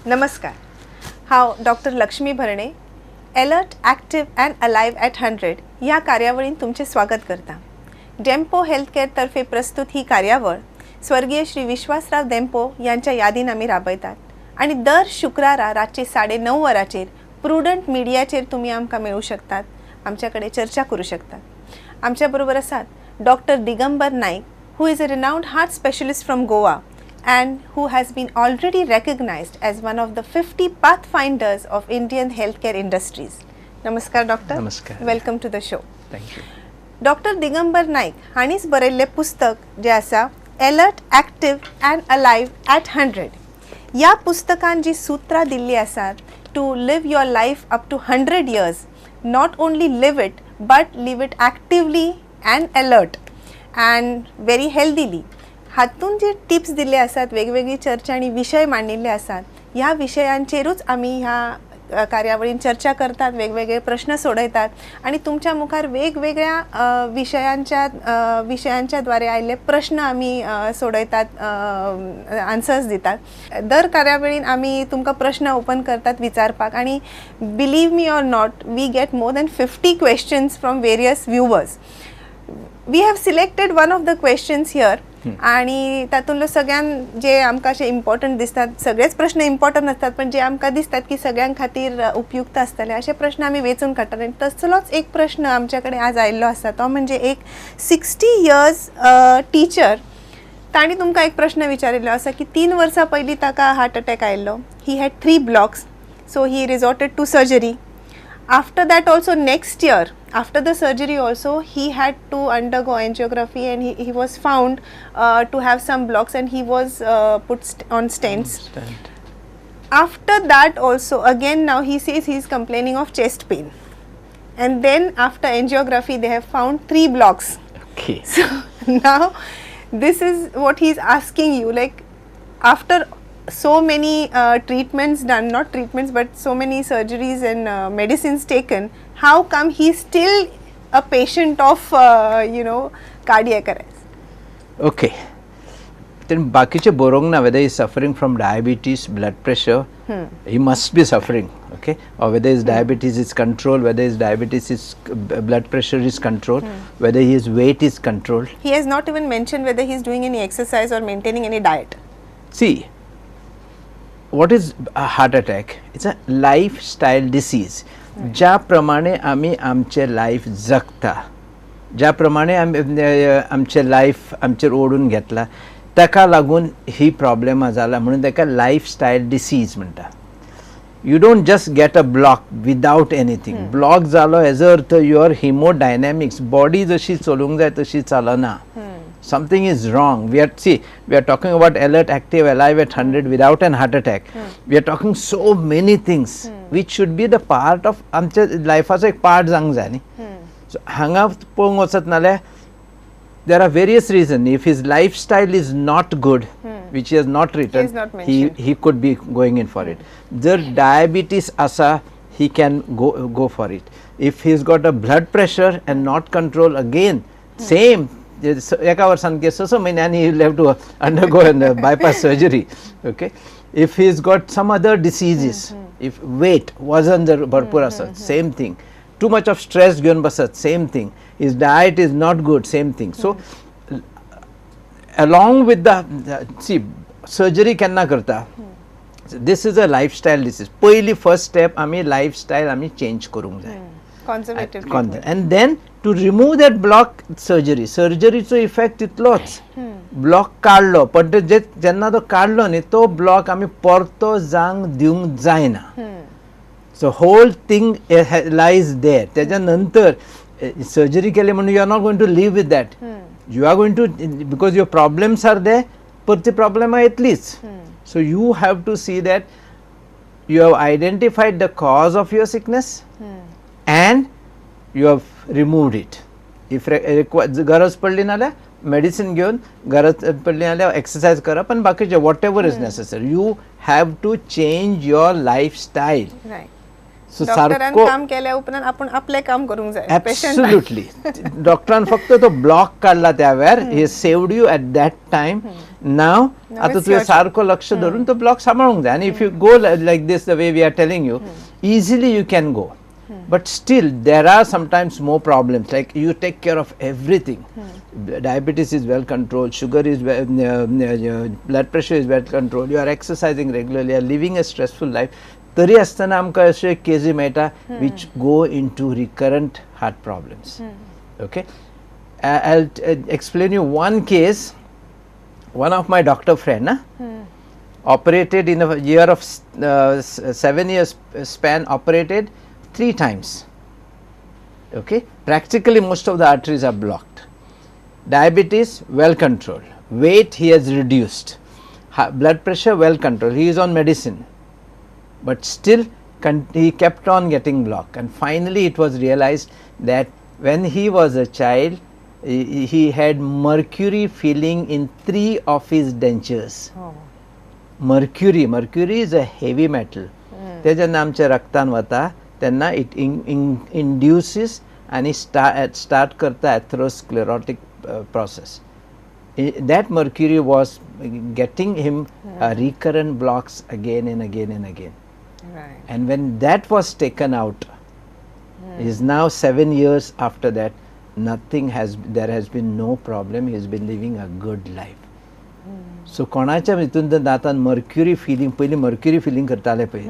नमस्कार. हांव doctor Lakshmi Bharne alert active and alive at 100 ह्या कार्यावळीन तुमचे स्वागत करता. डेम्पो हेल्थ केअर तर्फे प्रस्तुत ही कार्यावळ स्वर्गीय श्री विश्वासराव डेम्पो यांच्या यादीन आमी राबयतात आणि दर शुक्रारा रातचे 9:30 वरांचेर प्रुडंट मिडियाचेर तुम्ही आमकां मेळू शकतात, आमच्याकडे चर्चा करू शकतात. आमच्या बरोबर आसात doctor Digambar Naik, who is a renowned heart specialist from Goa and who has been already recognized as one of the 50 pathfinders of Indian healthcare industries. Namaskar doctor. Namaskar. Welcome to the show. Thank you. Dr. Digambar Naik हाणीच बरयल्ले पुस्तक जे आसा alert active and alive at 100. ह्या पुस्तकान जी सुत्रां दिल्ली आसात to live your life up to 100 years, not only live it but live it actively and alert and very healthily. हातून जे टिप्स दिले आसात, वेगवेगळी चर्चा आणि विषय मांडिल्ले आसात, ह्या विषयांचेरूच आमी ह्या कार्यावळीन चर्चा करतात, वेगवेगळे प्रश्न सोडयतात आणि तुमच्या मुखार वेगवेगळ्या विषयांच्या द्वारे आयिल्ले प्रश्न आमी सोडयतात, आन्सर्स दितात. दर कार्यावळीन आमी तुमकां प्रश्न ओपन करतात विचारपाक आणि believe me or not, we get more than 50 questions from various viewers. We have selected one of the questions here आणि तातूंतलो सगळ्यान जे आमकां अशें इम्पॉर्टंट दिसतात, सगळेच प्रश्न इम्पॉर्टंट आसतात पण जे आमकां दिसतात की सगळ्यां खातीर उपयुक्त आसतले अशे प्रश्न आमी वेचून काडटात. आनी तसलोच एक प्रश्न आमचे कडेन आज आयिल्लो आसा, तो म्हणजे एक 60 years टीचर. ताणी तुमकां एक प्रश्न विचारिल्लो आसा की 3 वर्सां पयलीं ताका हार्ट अटॅक आयिल्लो. He had 3 blocks, so he resorted to surgery. After that also next year, after the surgery also, he had to undergo angiography and he was found to have some blocks and he was put on stents. After that also, again now he says he is complaining of chest pain. And then after angiography they have found 3 blocks. Okay. So now this is what he is asking you, like after so many treatments done, not treatments but so many surgeries and medicines taken, how come he is still a patient of cardiac arrest? Okay. Then bakiche borong na whether he is suffering from diabetes, blood pressure, he must be suffering, okay? Or whether his diabetes is controlled, whether his diabetes is blood pressure is controlled, whether his weight is controlled. He has not even mentioned whether he is doing any exercise or maintaining any diet. See, what is a heart attack? It's a lifestyle disease. ज्या प्रमाणे आमी आमचे life जगता, ज्या प्रमाणे आमचे life आमचेर ओडून घेतला, ताका लागून ही प्रॉब्लेम जाला, म्हणून ताका लायफस्टायल डिसीज म्हणटा. You don't just get a block without anything. Block जालो हेजो अर्थ युअर हिमोडायनॅमिक्स, बॉडी जशी चलूंक जाय तशी चलना. Something is wrong. We are talking about alert, active, alive at 100 without an heart attack. We are talking so many things which should be the part of आमच्या लायफाचो एक part जावंक जाय न्ही. सो हांगा पळोवंक वचत नाल्यार there are various reasons. If his lifestyle is not good, which he has not written, he could be going in for it. Jar diabetes asa, he can go for it. If he's got a blood pressure and not control, again same. एका वर्सान के 6 महिन्यांनी he will have to undergo a bypass surgery. Okay. If he's got some other diseases, if weight wasn't भरपूर असत, same thing. Too much of stress घेवन बसत, same thing. His diet is not good, same thing. So along with the see, surgery केन्ना करता? This is a lifestyle disease. पहिली first step आमी lifestyle आमी change करूंक जाय. Conservative. And then to remove that block, surgeryचो effect तितलोच. Block काडलो पण जेन्ना तो काडलो न्ही, तो ब्लॉक आमी परतो जांक दिवंक जायना. So whole thing lies there. तेज्या नंतर सर्जरी केली म्हणून you are not going to live with that. You are going to, because your problems are there, परती प्रॉब्लेमां येतलीच. So you have to see that you have identified the cause of your sickness and you have removed it. If गरज पडली नाल्यार medicine घेवन, गरज पडली नाल्यार एक्सरसाइज करप आनी बाकीचे whatever is necessary. You have to change your lifestyle. Right. So डॉक्टरान काम केल्या उपरांत आपण आपले काम करूंक जाय. Absolutely. डॉक्टरान फक्त तो ब्लॉक काढला त्या वेळार, he saved you at that time. नाव आता it's तुवें your सारको लक्ष धरून तो ब्लॉक सांबाळूंक जाय आनी if you go like this the way we are telling you easily you can go but still there are sometimes more problems, like you take care of everything. Diabetes is well controlled, sugar is blood pressure is well controlled, you are exercising regularly, you are living a stressful life, तरी आसतना आमकां अशे केसी मेळटा which go into recurrent heart problems. Okay, I'll explain you one case. One of my doctor friend operated in a year of 7 years span, operated 3 times. Okay, practically most of the arteries are blocked. Diabetes well controlled, weight he has reduced, blood pressure well controlled, he is on medicine, but still he kept on getting blocked, and finally it was realized that when he was a child he had mercury filling in 3 of his dentures. Mercury is a heavy metal. ते जेन्ना आमच्या रक्तान वता तेन्ना it induces and start करता atherosclerotic process. That mercury was getting him recurrent blocks again and again and again. Right. And when that was taken out, is now 7 years after that, there has been no problem, he has been living a good life. So कोणाच्या हितून तर दातान mercury filling, पयलीं mercury filling करताले पळय,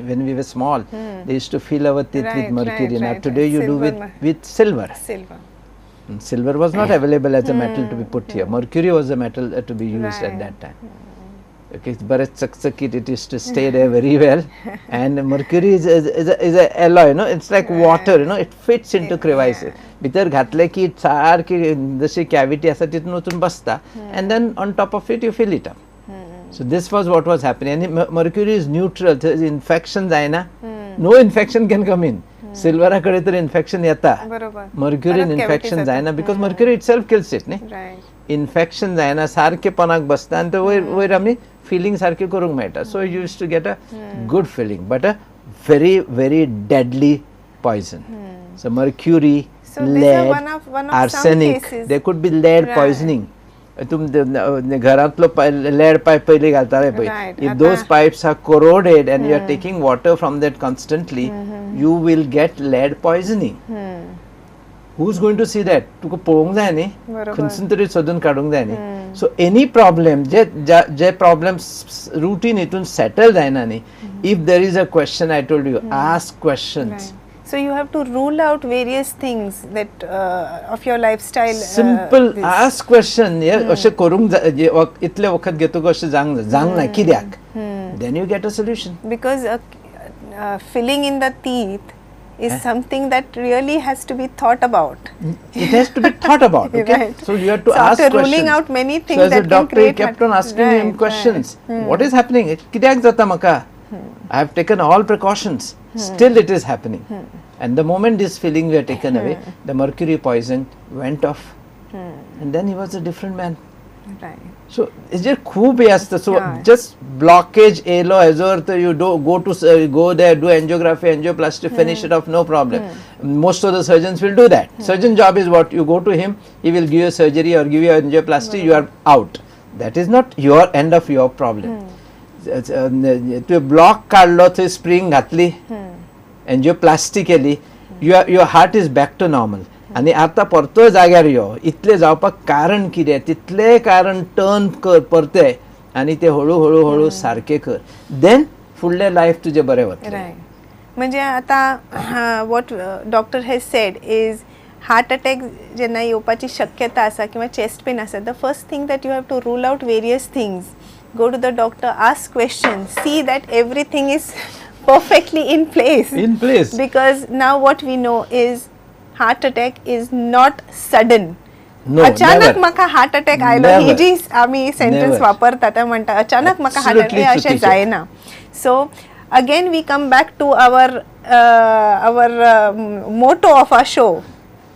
when we were small they used to fill our teeth with mercury. Now today you do with silver. Silver was not available as a metal to be put here. Mercury was a metal to be used at that time. Okay, but it used to stay there very well. And mercury is a alloy, you know, it's like water, you know, it fits into crevices. भितर घातले की सारकी जशी cavity आसा तितून वचून बसता, and then on top of it you fill it up. So this was what was happening. And mercury is neutral, so infection जायना, no infection can come in. Silver कडे तर infection येता, mercury infection जायना, because mercury itself kills it, न्ही. Infection जायना, सारकेपणाक बसता आनी तो वयर आमी feeling सारके करूंक मेळटा. So you used to get a good feeling, but a very very deadly poison. So mercury, lead, arsenic, there could be lead poisoning. तुम घरातलो lead pipe पयली घालताले पळय, if those pipes are corroded and you are taking water from that constantly, you will get lead poisoning. Who's going to see that? तुका पळोवंक जाय न्ही, खंयसून तरी सोदून काडूंक जाय न्ही. So any problem, जे problems routine हितून settle जायना न्ही, if there is a question, I told you, ask questions. So you have to rule out various things that of your lifestyle. Simple, ask question. अशें करूंक इतले वखत घेतो अशें जावंक ना कित्याक? Then you get a solution. Because filling in the teeth is something that really has to be thought about. It has to be thought about. Okay? Right. So you have to ask after questions. Ruling out many things, so as that a doctor, can create he kept on asking him questions. What is happening? कित्याक जाता म्हाका? I have taken all precautions. Still it is happening. And the moment this feeling were taken away, the mercury poison went off. And then he was a different man. Right. So it's just खूब हे असतं. So just blockage ALO azor, you go there, do angiography, angioplasty, finish it off, no problem. Most of the surgeons will do that. Surgeon job is what? You go to him, he will give you surgery or give you angioplasty, you are out. That is not your end of your problem. To block काढलो, थंय spring घातली, angioplasty केली, your heart is back to normal. आणि आता परतो जाग्यार यो, इतले जावपाक कारण कितें, तितले कारण टर्न कर परते आणि ते हळू हळू सारखे कर, देन फुडले लाईफ तुझे बरे वतले. म्हणजे आता what doctor has said is heart attack जेन्ना येवपाची शक्यता आसा किंवा chest pain आसा, the first thing that you have to rule out various things, go to the doctor, ask questions, see that everything is perfectly in place. Because now what we know is heart attack is not sudden. No, अचानक म्हाका heart attack आयलो, ही जी आमी sentence वापरता ते म्हणटा अचानक म्हाका heart attack अशें जायना. So again we come back to our motto of our show,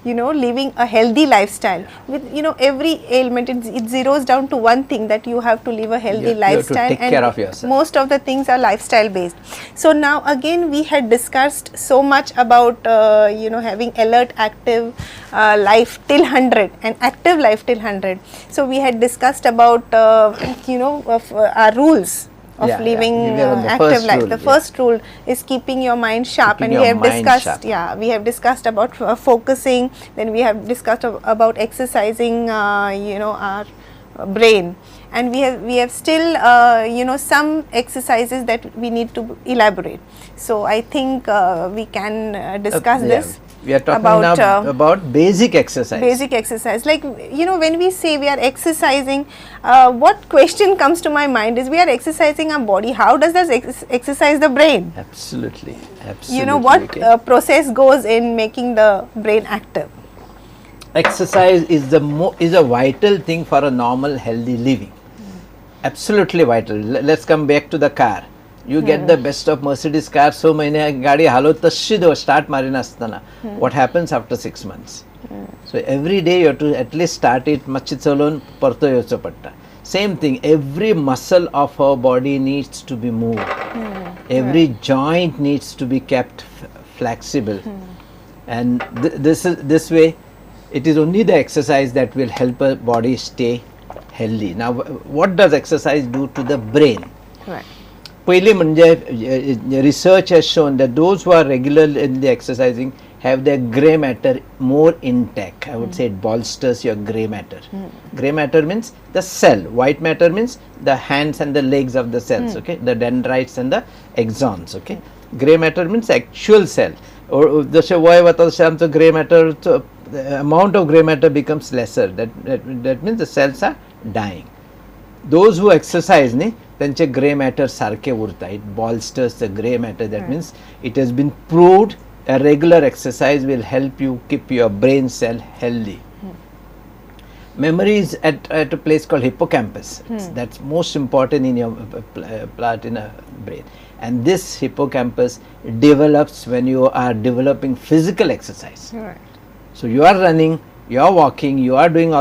living a healthy lifestyle. With every ailment, it zeroes down to one thing, that you have to live a healthy You have to lifestyle, take care of yourself. most of the things are lifestyle based. So now again we had discussed so much about having alert, active life till 100 and active life till 100. So we had discussed about our rules of living We were on the active first life. rule, The first rule is keeping your mind sharp, Keeping and we your have mind discussed sharp. we have discussed about focusing. Then we have discussed about exercising our brain, and we have still some exercises that we need to elaborate. So I think we can discuss this. We are talking about, now about basic exercise. Basic exercise, like when we say we are exercising, what question comes to my mind is, we are exercising our body. How does this exercise the brain? Absolutely, absolutely. What okay. process goes in making the brain active? Exercise is is a vital thing for a normal healthy living. Absolutely vital. Let's come back to the car. You get the best of Mercedes car, so many गाडी हालो तशी दो start Marina असताना. What happens after 6 months? So every day you have to at least start it मातशी चलोवन परतो येवचो पडटा. Same thing, every muscle of our body needs to be moved. Every joint needs to be kept flexible. And this way, it is only the exercise that will help our body stay healthy. Now, what does exercise do to the brain? Right. Pahili manje research has shown that those who are regular in the exercising have their grey matter more intact. I would say it bolsters your grey matter. Grey matter means the cell. White matter means the hands and the legs of the cells. Okay, the dendrites and the axons. Okay, grey matter means actual cell. Or जसे वय होतं तसे आमचं grey matter, the amount of grey matter becomes lesser. That means the cells are dying. Those who exercise त्यांचे grey matter सारखे उरता. It bolsters the grey matter. That means it has been proved a regular exercise will help you keep your brain cell healthy. Memory is at a place called hippocampus. That's most important in your part in a brain. And this hippocampus develops when you are developing physical exercise. Right. So you are running, you are walking, you are doing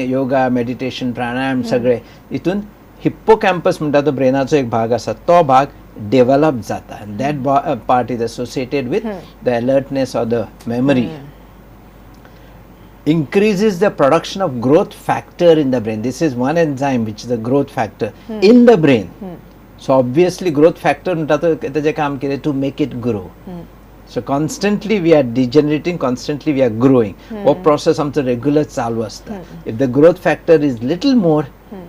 yoga, meditation, pranayam, सगळे. इथून hippocampus म्हणटा तो ब्रेनाचो एक भाग आसा, तो भाग develop जाता, and that part is associated with the alertness or the memory. Increases the production of growth factor in the brain. This is one enzyme which is the growth factor in the brain. So obviously growth factor म्हणटा तो त्याचे काम कितें to make it grow. So constantly we are degenerating, constantly we are growing. What process आमचं regular चालू असता. If the growth factor is little more,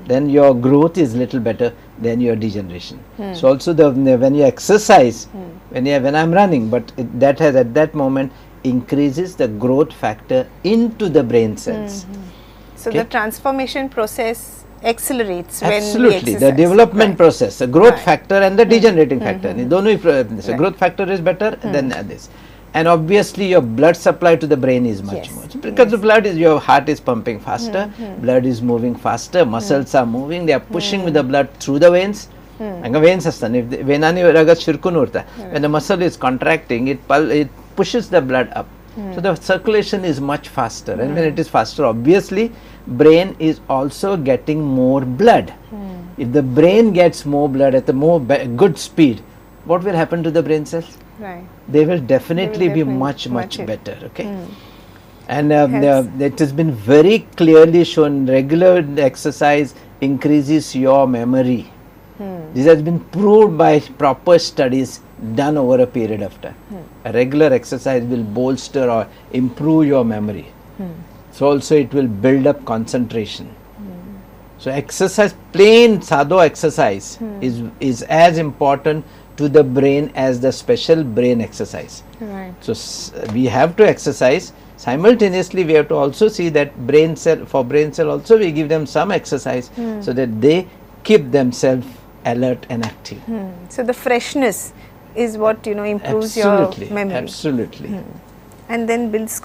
then your growth is little better than your degeneration. So also when you exercise, when I'm running, but that has at that moment increases the growth factor into the brain cells. So the transformation process accelerates when we Absolutely, exercise. the development process, the growth Right. factor and the degenerating factor. So growth factor is better than this. And obviously your blood supply to the brain is much more. Because the blood is, your heart is pumping faster, blood is moving faster, muscles are moving, they are pushing with the blood through the veins. And veins astan, if venani ragat shirkun urta. When the muscle is contracting, it pushes the blood up. So the circulation is much faster, and when it is faster, obviously brain is also getting more blood. If the brain gets more blood at a more good speed, what will happen to the brain cells? Right. They will definitely be much better. Okay. And it has been very clearly shown regular exercise increases your memory. This has been proved by proper studies done over a period of time. A regular exercise will bolster or improve your memory. So also it will build up concentration. So exercise, plain sado exercise is as important to the brain as the special brain exercise. Right. So we have to exercise. Simultaneously we have to also see that for brain cell also we give them some exercise so that they keep themselves alert and active. So the freshness is what improves Absolutely, your memory. absolutely. And then builds